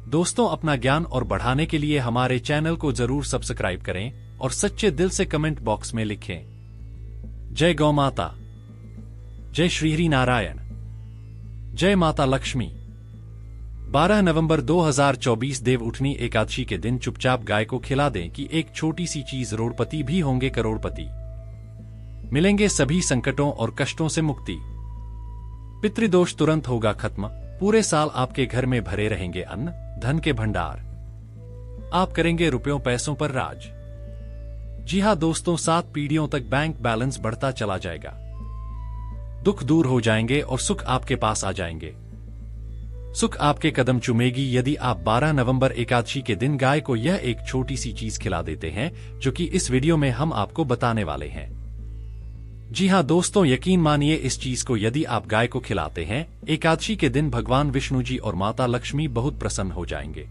दोस्तों, अपना ज्ञान और बढ़ाने के लिए हमारे चैनल को जरूर सब्सक्राइब करें और सच्चे दिल से कमेंट बॉक्स में लिखें। जय गौ माता, जय श्री हरि नारायण, जय माता लक्ष्मी। 12 नवंबर 2024 देवउठनी एकादशी के दिन चुपचाप गाय को खिला दें कि एक छोटी सी चीज, रोड़पति भी होंगे करोड़पति। मिलेंगे सभी संकटों और कष्टों से मुक्ति। पितृदोष तुरंत होगा खत्म। पूरे साल आपके घर में भरे रहेंगे अन्न धन के भंडार। आप करेंगे रुपयों पैसों पर राज। जी हां दोस्तों, 7 पीढ़ियों तक बैंक बैलेंस बढ़ता चला जाएगा। दुख दूर हो जाएंगे और सुख आपके पास आ जाएंगे। सुख आपके कदम चूमेगी यदि आप 12 नवंबर एकादशी के दिन गाय को यह एक छोटी सी चीज खिला देते हैं, जो कि इस वीडियो में हम आपको बताने वाले हैं। जी हां दोस्तों, यकीन मानिए इस चीज को यदि आप गाय को खिलाते हैं एकादशी के दिन, भगवान विष्णु जी और माता लक्ष्मी बहुत प्रसन्न हो जाएंगे।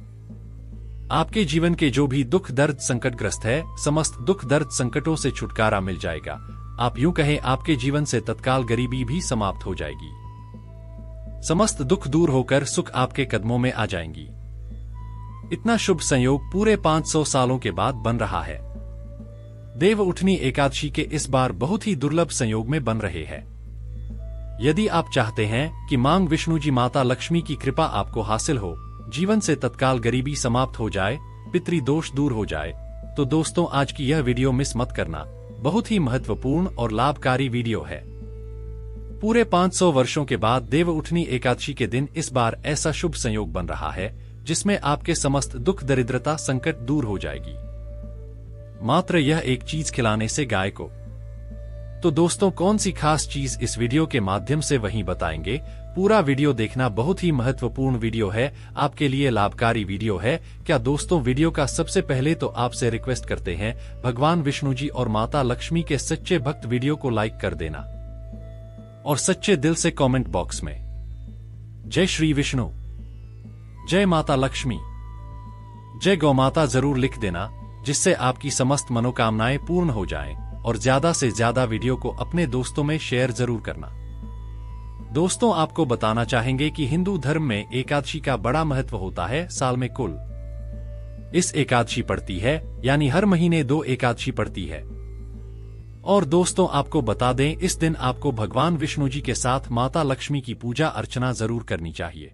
आपके जीवन के जो भी दुख दर्द संकटग्रस्त है, समस्त दुख दर्द संकटों से छुटकारा मिल जाएगा। आप यूं कहें, आपके जीवन से तत्काल गरीबी भी समाप्त हो जाएगी। समस्त दुख दूर होकर सुख आपके कदमों में आ जाएंगी। इतना शुभ संयोग पूरे 500 सालों के बाद बन रहा है। देवउठनी एकादशी के इस बार बहुत ही दुर्लभ संयोग में बन रहे हैं। यदि आप चाहते हैं कि मांग विष्णु जी माता लक्ष्मी की कृपा आपको हासिल हो, जीवन से तत्काल गरीबी समाप्त हो जाए, पितृदोष दूर हो जाए, तो दोस्तों आज की यह वीडियो मिस मत करना। बहुत ही महत्वपूर्ण और लाभकारी वीडियो है। पूरे 500 वर्षों के बाद देवउठनी एकादशी के दिन इस बार ऐसा शुभ संयोग बन रहा है जिसमें आपके समस्त दुख दरिद्रता संकट दूर हो जाएगी, मात्र यह एक चीज खिलाने से गाय को। तो दोस्तों, कौन सी खास चीज इस वीडियो के माध्यम से वहीं बताएंगे। पूरा वीडियो देखना, बहुत ही महत्वपूर्ण वीडियो है, आपके लिए लाभकारी वीडियो है। क्या दोस्तों, वीडियो का सबसे पहले तो आपसे रिक्वेस्ट करते हैं, भगवान विष्णु जी और माता लक्ष्मी के सच्चे भक्त वीडियो को लाइक कर देना और सच्चे दिल से कमेंट बॉक्स में जय श्री विष्णु, जय माता लक्ष्मी, जय गौ माता जरूर लिख देना, जिससे आपकी समस्त मनोकामनाएं पूर्ण हो जाएं। और ज्यादा से ज्यादा वीडियो को अपने दोस्तों में शेयर जरूर करना। दोस्तों, आपको बताना चाहेंगे कि हिंदू धर्म में एकादशी का बड़ा महत्व होता है। साल में कुल इस एकादशी पड़ती है, यानी हर महीने 2 एकादशी पड़ती है। और दोस्तों, आपको बता दें, इस दिन आपको भगवान विष्णु जी के साथ माता लक्ष्मी की पूजा अर्चना जरूर करनी चाहिए।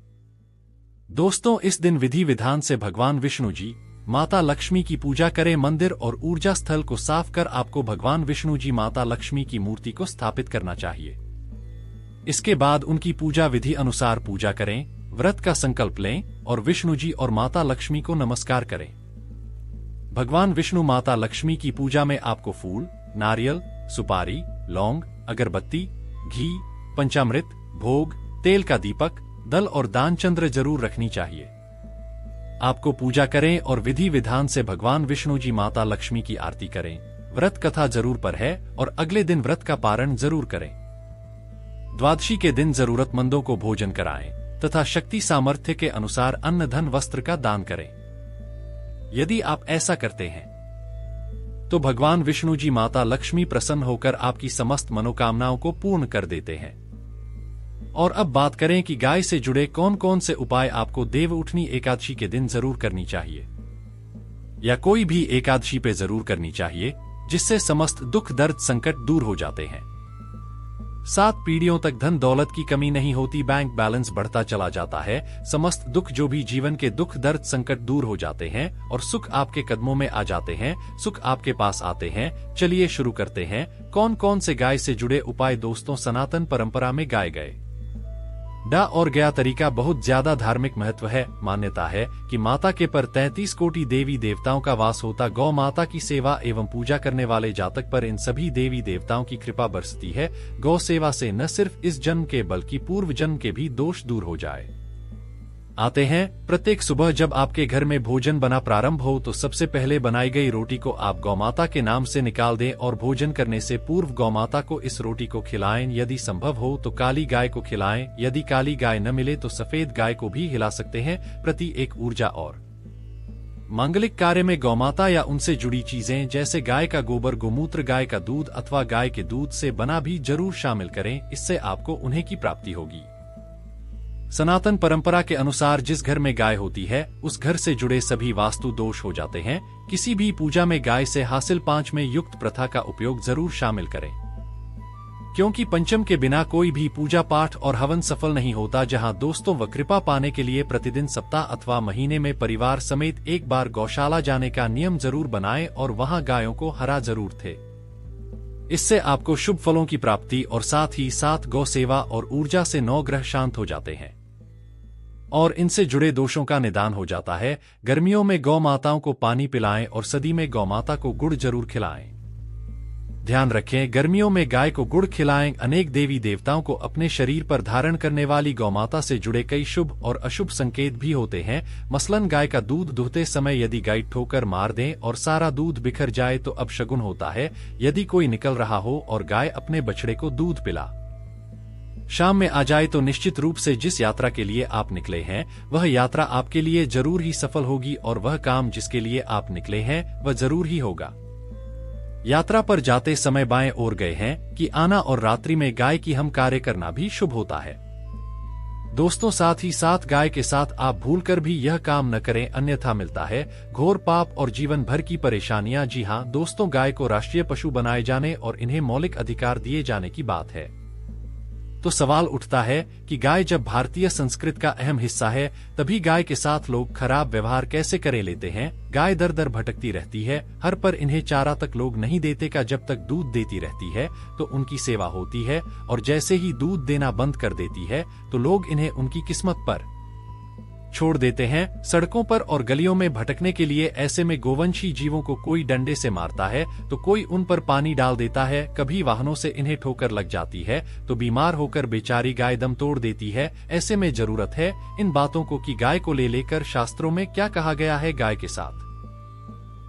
दोस्तों, इस दिन विधि विधान से भगवान विष्णु जी माता लक्ष्मी की पूजा करें। मंदिर और ऊर्जा स्थल को साफ कर आपको भगवान विष्णु जी माता लक्ष्मी की मूर्ति को स्थापित करना चाहिए। इसके बाद उनकी पूजा विधि अनुसार पूजा करें, व्रत का संकल्प लें और विष्णु जी और माता लक्ष्मी को नमस्कार करें। भगवान विष्णु माता लक्ष्मी की पूजा में आपको फूल, नारियल, सुपारी, लौंग, अगरबत्ती, घी, पंचामृत, भोग, तेल का दीपक, दल और दान चंद्र जरूर रखनी चाहिए। आपको पूजा करें और विधि विधान से भगवान विष्णु जी माता लक्ष्मी की आरती करें। व्रत कथा जरूर पढ़ें और अगले दिन व्रत का पारण जरूर करें। द्वादशी के दिन जरूरतमंदों को भोजन कराएं तथा शक्ति सामर्थ्य के अनुसार अन्न धन वस्त्र का दान करें। यदि आप ऐसा करते हैं तो भगवान विष्णु जी माता लक्ष्मी प्रसन्न होकर आपकी समस्त मनोकामनाओं को पूर्ण कर देते हैं। और अब बात करें कि गाय से जुड़े कौन कौन से उपाय आपको देवउठनी एकादशी के दिन जरूर करनी चाहिए, या कोई भी एकादशी पे जरूर करनी चाहिए, जिससे समस्त दुख दर्द संकट दूर हो जाते हैं। 7 पीढ़ियों तक धन दौलत की कमी नहीं होती, बैंक बैलेंस बढ़ता चला जाता है, समस्त दुख जो भी जीवन के दुख दर्द संकट दूर हो जाते हैं और सुख आपके कदमों में आ जाते हैं, सुख आपके पास आते हैं। चलिए शुरू करते हैं। कौन कौन से गाय से जुड़े उपाय। दोस्तों, सनातन परंपरा में गाय गए डा और गया तरीका बहुत ज्यादा धार्मिक महत्व है। मान्यता है कि माता के पर 33 कोटि देवी देवताओं का वास होता। गौ माता की सेवा एवं पूजा करने वाले जातक पर इन सभी देवी देवताओं की कृपा बरसती है। गौ सेवा से न सिर्फ इस जन्म के बल्कि पूर्व जन्म के भी दोष दूर हो जाए। आते हैं, प्रत्येक सुबह जब आपके घर में भोजन बना प्रारंभ हो तो सबसे पहले बनाई गई रोटी को आप गौमाता के नाम से निकाल दें और भोजन करने से पूर्व गौमाता को इस रोटी को खिलाएं। यदि संभव हो तो काली गाय को खिलाएं। यदि काली गाय न मिले तो सफेद गाय को भी हिला सकते हैं। प्रति एक ऊर्जा और मांगलिक कार्य में गौमाता या उनसे जुड़ी चीजें जैसे गाय का गोबर, गोमूत्र, गाय का दूध अथवा गाय के दूध से बना भी जरूर शामिल करें। इससे आपको उन्हें की प्राप्ति होगी। सनातन परंपरा के अनुसार जिस घर में गाय होती है उस घर से जुड़े सभी वास्तु दोष हो जाते हैं। किसी भी पूजा में गाय से हासिल 5 में युक्त प्रथा का उपयोग जरूर शामिल करें, क्योंकि पंचम के बिना कोई भी पूजा पाठ और हवन सफल नहीं होता। जहां दोस्तों व कृपा पाने के लिए प्रतिदिन सप्ताह अथवा महीने में परिवार समेत एक बार गौशाला जाने का नियम जरूर बनाएं और वहां गायों को हरा जरूर थे। इससे आपको शुभ फलों की प्राप्ति और साथ ही साथ गौ सेवा और ऊर्जा से 9 ग्रह शांत हो जाते हैं और इनसे जुड़े दोषों का निदान हो जाता है। गर्मियों में गौ माताओं को पानी पिलाएं और सर्दी में गौ माता को गुड़ जरूर खिलाएं। ध्यान रखें, गर्मियों में गाय को गुड़ खिलाएं। अनेक देवी देवताओं को अपने शरीर पर धारण करने वाली गौमाता से जुड़े कई शुभ और अशुभ संकेत भी होते हैं। मसलन गाय का दूध दुहते समय यदि गाय ठोकर मार दें और सारा दूध बिखर जाए तो अपशगुन होता है। यदि कोई निकल रहा हो और गाय अपने बछड़े को दूध पिला शाम में आ जाए तो निश्चित रूप से जिस यात्रा के लिए आप निकले हैं वह यात्रा आपके लिए जरूर ही सफल होगी और वह काम जिसके लिए आप निकले हैं वह जरूर ही होगा। यात्रा पर जाते समय बाएं ओर गए हैं कि आना और रात्रि में गाय की हम कार्य करना भी शुभ होता है। दोस्तों, साथ ही साथ गाय के साथ आप भूलकर भी यह काम न करें, अन्यथा मिलता है घोर पाप और जीवन भर की परेशानियां। जी हां दोस्तों, गाय को राष्ट्रीय पशु बनाए जाने और इन्हें मौलिक अधिकार दिए जाने की बात है तो सवाल उठता है कि गाय जब भारतीय संस्कृति का अहम हिस्सा है तभी गाय के साथ लोग खराब व्यवहार कैसे करे लेते हैं। गाय दर दर भटकती रहती है, हर पर इन्हें चारा तक लोग नहीं देते का जब तक दूध देती रहती है तो उनकी सेवा होती है और जैसे ही दूध देना बंद कर देती है तो लोग इन्हें उनकी किस्मत पर छोड़ देते हैं। सड़कों पर और गलियों में भटकने के लिए ऐसे में गोवंशी जीवों को कोई डंडे से मारता है तो कोई उन पर पानी डाल देता है, कभी वाहनों से इन्हें ठोकर लग जाती है तो बीमार होकर बेचारी गाय दम तोड़ देती है। ऐसे में जरूरत है इन बातों को कि गाय को ले लेकर शास्त्रों में क्या कहा गया है, गाय के साथ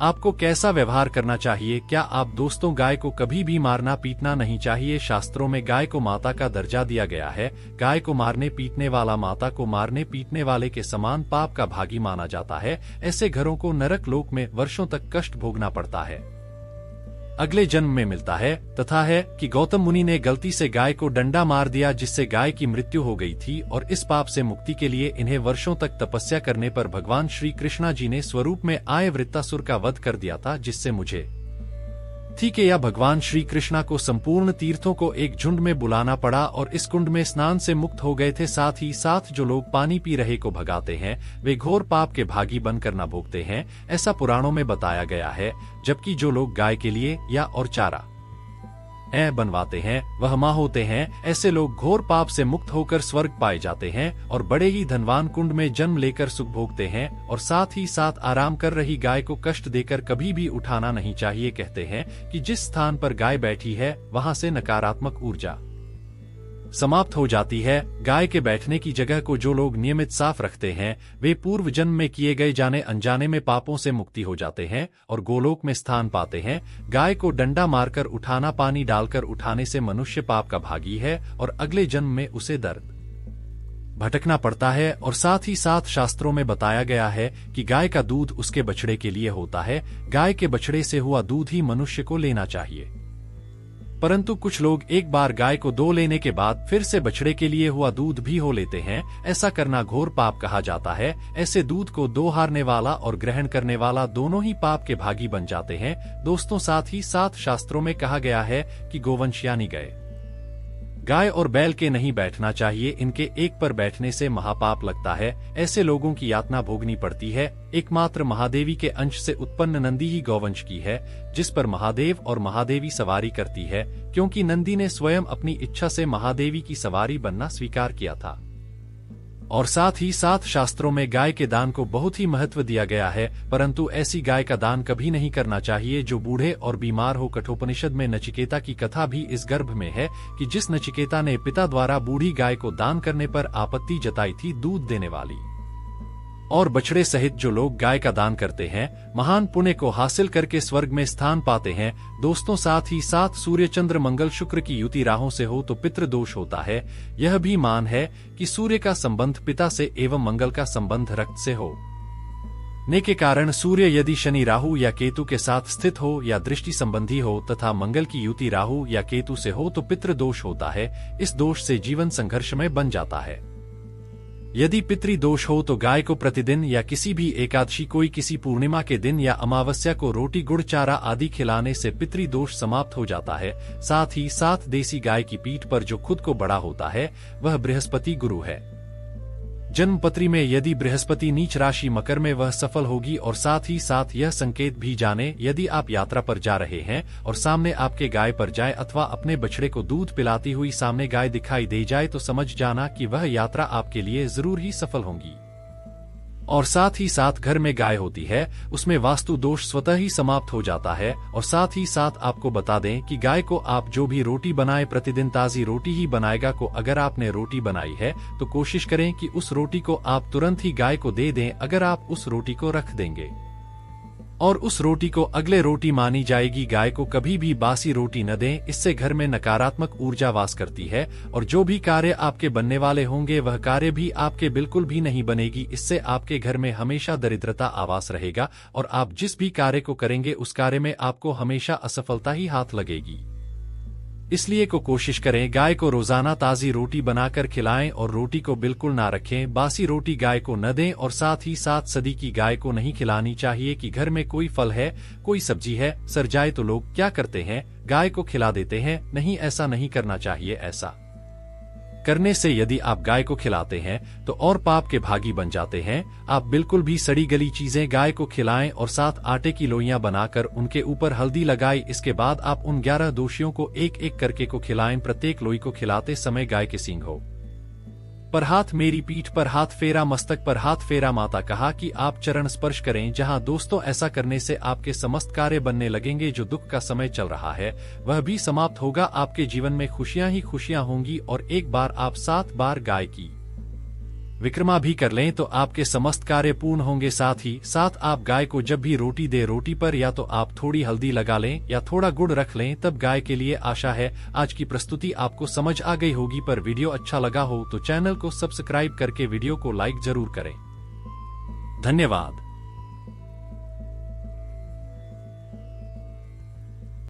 आपको कैसा व्यवहार करना चाहिए। क्या आप दोस्तों, गाय को कभी भी मारना पीटना नहीं चाहिए। शास्त्रों में गाय को माता का दर्जा दिया गया है। गाय को मारने पीटने वाला माता को मारने पीटने वाले के समान पाप का भागी माना जाता है। ऐसे घरों को नरक लोक में वर्षों तक कष्ट भोगना पड़ता है, अगले जन्म में मिलता है। तथा है कि गौतम मुनि ने गलती से गाय को डंडा मार दिया जिससे गाय की मृत्यु हो गई थी और इस पाप से मुक्ति के लिए इन्हें वर्षों तक तपस्या करने पर भगवान श्री कृष्णा जी ने स्वरूप में आए वृत्तासुर का वध कर दिया था, जिससे मुझे थी कि या भगवान श्री कृष्णा को संपूर्ण तीर्थों को एक झुंड में बुलाना पड़ा और इस कुंड में स्नान से मुक्त हो गए थे। साथ ही साथ जो लोग पानी पी रहे को भगाते हैं वे घोर पाप के भागी बनकर न भोगते हैं, ऐसा पुराणों में बताया गया है। जबकि जो लोग गाय के लिए या और चारा बनवाते हैं वह माँ होते हैं। ऐसे लोग घोर पाप से मुक्त होकर स्वर्ग पाए जाते हैं और बड़े ही धनवान कुंड में जन्म लेकर सुख भोगते हैं और साथ ही साथ आराम कर रही गाय को कष्ट देकर कभी भी उठाना नहीं चाहिए। कहते हैं कि जिस स्थान पर गाय बैठी है वहां से नकारात्मक ऊर्जा समाप्त हो जाती है। गाय के बैठने की जगह को जो लोग नियमित साफ रखते हैं वे पूर्व जन्म में किए गए जाने अनजाने में पापों से मुक्ति हो जाते हैं और गोलोक में स्थान पाते हैं। गाय को डंडा मारकर उठाना, पानी डालकर उठाने से मनुष्य पाप का भागी है और अगले जन्म में उसे दर्द भटकना पड़ता है। और साथ ही साथ शास्त्रों में बताया गया है कि गाय का दूध उसके बछड़े के लिए होता है। गाय के बछड़े से हुआ दूध ही मनुष्य को लेना चाहिए, परंतु कुछ लोग एक बार गाय को दो लेने के बाद फिर से बछड़े के लिए हुआ दूध भी हो लेते हैं। ऐसा करना घोर पाप कहा जाता है। ऐसे दूध को दो हारने वाला और ग्रहण करने वाला दोनों ही पाप के भागी बन जाते हैं। दोस्तों, साथ ही साथ शास्त्रों में कहा गया है कि गोवंश यानी गाय और बैल के नहीं बैठना चाहिए, इनके एक पर बैठने से महापाप लगता है। ऐसे लोगों की यातना भोगनी पड़ती है। एकमात्र महादेवी के अंश से उत्पन्न नंदी ही गौवंश की है, जिस पर महादेव और महादेवी सवारी करती है, क्योंकि नंदी ने स्वयं अपनी इच्छा से महादेवी की सवारी बनना स्वीकार किया था। और साथ ही साथ शास्त्रों में गाय के दान को बहुत ही महत्व दिया गया है, परंतु ऐसी गाय का दान कभी नहीं करना चाहिए जो बूढ़े और बीमार हो। कठोपनिषद में नचिकेता की कथा भी इस गर्भ में है कि जिस नचिकेता ने पिता द्वारा बूढ़ी गाय को दान करने पर आपत्ति जताई थी, दूध देने वाली और बछड़े सहित जो लोग गाय का दान करते हैं महान पुण्य को हासिल करके स्वर्ग में स्थान पाते हैं। दोस्तों, साथ ही साथ सूर्य चंद्र मंगल शुक्र की युति राहों से हो तो पितृ दोष होता है। यह भी मान है कि सूर्य का संबंध पिता से एवं मंगल का संबंध रक्त से हो ने के कारण सूर्य यदि शनि राहु या केतु के साथ स्थित हो या दृष्टि संबंधी हो तथा मंगल की युति राहु या केतु से हो तो पितृ दोष होता है। इस दोष से जीवन संघर्षमय बन जाता है। यदि पितृदोष हो तो गाय को प्रतिदिन या किसी भी एकादशी कोई किसी पूर्णिमा के दिन या अमावस्या को रोटी गुड़ चारा आदि खिलाने से पितृदोष समाप्त हो जाता है। साथ ही साथ देसी गाय की पीठ पर जो खुद को बड़ा होता है वह बृहस्पति गुरु है। जन्मपत्री में यदि बृहस्पति नीच राशि मकर में वह सफल होगी। और साथ ही साथ यह संकेत भी जाने, यदि आप यात्रा पर जा रहे हैं और सामने आपके गाय पर जाए अथवा अपने बछड़े को दूध पिलाती हुई सामने गाय दिखाई दे जाए तो समझ जाना कि वह यात्रा आपके लिए जरूर ही सफल होगी। और साथ ही साथ घर में गाय होती है उसमें वास्तु दोष स्वतः ही समाप्त हो जाता है। और साथ ही साथ आपको बता दें कि गाय को आप जो भी रोटी बनाए प्रतिदिन ताजी रोटी ही बनाएगा। को अगर आपने रोटी बनाई है तो कोशिश करें कि उस रोटी को आप तुरंत ही गाय को दे दें। अगर आप उस रोटी को रख देंगे और उस रोटी को अगले रोटी मानी जाएगी। गाय को कभी भी बासी रोटी न दें, इससे घर में नकारात्मक ऊर्जा वास करती है और जो भी कार्य आपके बनने वाले होंगे वह कार्य भी आपके बिल्कुल भी नहीं बनेगी। इससे आपके घर में हमेशा दरिद्रता आवास रहेगा और आप जिस भी कार्य को करेंगे उस कार्य में आपको हमेशा असफलता ही हाथ लगेगी। इसलिए को कोशिश करें गाय को रोजाना ताजी रोटी बनाकर खिलाएं और रोटी को बिल्कुल ना रखें। बासी रोटी गाय को न दें और साथ ही साथ सदी की गाय को नहीं खिलानी चाहिए कि घर में कोई फल है कोई सब्जी है सर जाए तो लोग क्या करते हैं गाय को खिला देते हैं। नहीं, ऐसा नहीं करना चाहिए। ऐसा करने से यदि आप गाय को खिलाते हैं तो और पाप के भागी बन जाते हैं। आप बिल्कुल भी सड़ी गली चीजें गाय को खिलाएं और साथ आटे की लोइयां बनाकर उनके ऊपर हल्दी लगाएं। इसके बाद आप उन 11 दोषियों को एक एक करके को खिलाएं। प्रत्येक लोई को खिलाते समय गाय के सींग हो पर हाथ, मेरी पीठ पर हाथ फेरा, मस्तक पर हाथ फेरा। माता कहा कि आप चरण स्पर्श करें। जहां दोस्तों ऐसा करने से आपके समस्त कार्य बनने लगेंगे। जो दुख का समय चल रहा है वह भी समाप्त होगा। आपके जीवन में खुशियां ही खुशियां होंगी। और एक बार आप 7 बार गाय की विक्रमा भी कर लें तो आपके समस्त कार्य पूर्ण होंगे। साथ ही साथ आप गाय को जब भी रोटी दे रोटी पर या तो आप थोड़ी हल्दी लगा लें या थोड़ा गुड़ रख लें, तब गाय के लिए आशा है आज की प्रस्तुति आपको समझ आ गई होगी। पर वीडियो अच्छा लगा हो तो चैनल को सब्सक्राइब करके वीडियो को लाइक जरूर करें। धन्यवाद।